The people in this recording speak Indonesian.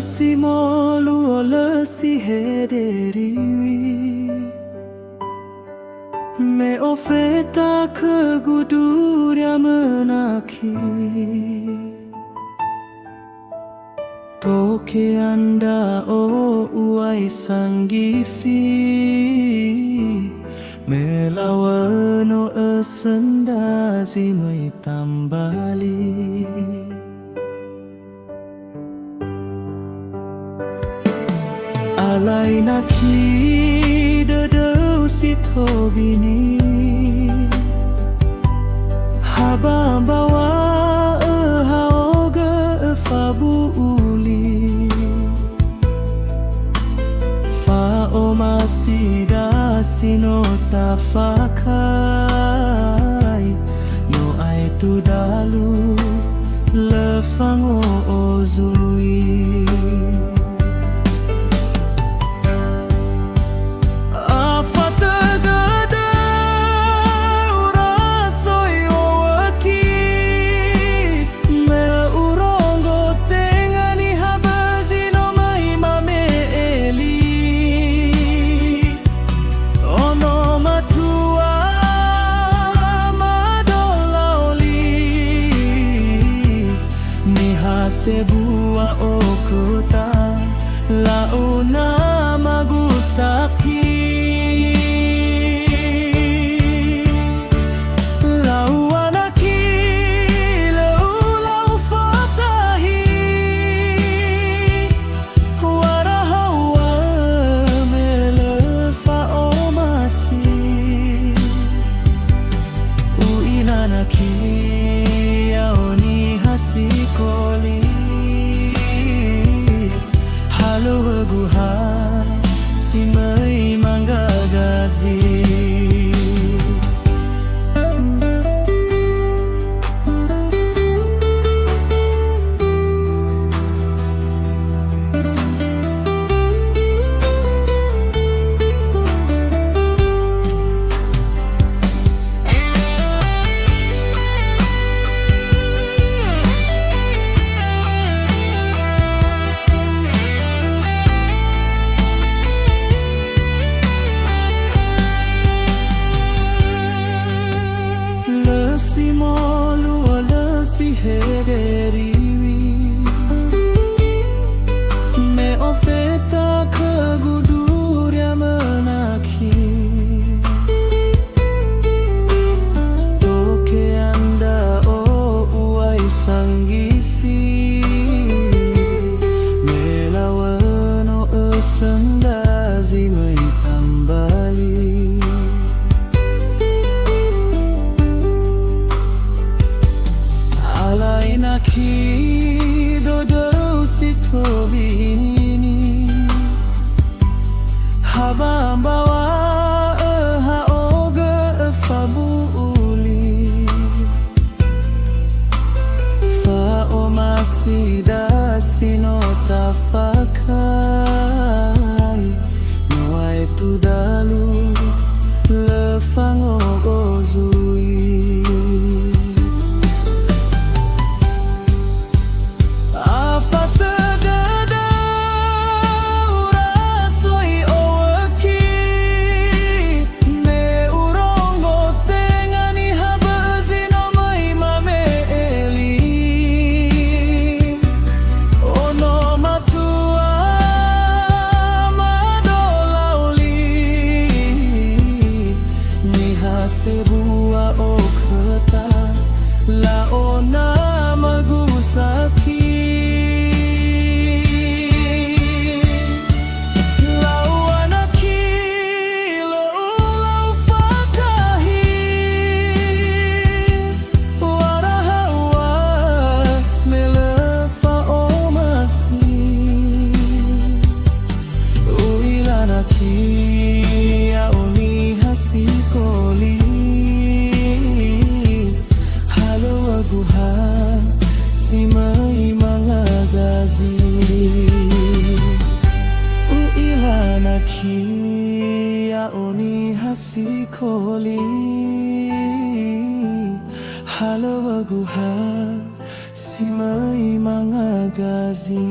si molu si hederiwi me ofeta keguduria menaki toke anda uai sanggifi melawano esendazi mai tambali alai naki dedau si tobini haba bawa haoga fabu uli fa o masida sino tafakai no ai tu dalu lefango ozui sebuah okota launa magusaki lauanaki lau fatahi warahawa melefa omasi uinanaki yaoni hasikoli guha si mai manggagazi si molu si hederiwi me ofeta keguduria menaki toke anda uai sanggifi melawano esendazi mai tambali naki dodau si tobini haba bawa haoga fabu uli fa o masida sino tafakai no ai tu dalu lefango gozui sebuah okota laona magusaki lauanaki lau fatahi warahawa melefa omasi uilanaki yaoni hasikoli guha si mai manggagazi uilanaki yaoni hasikoli halawaguha si may mga gazi.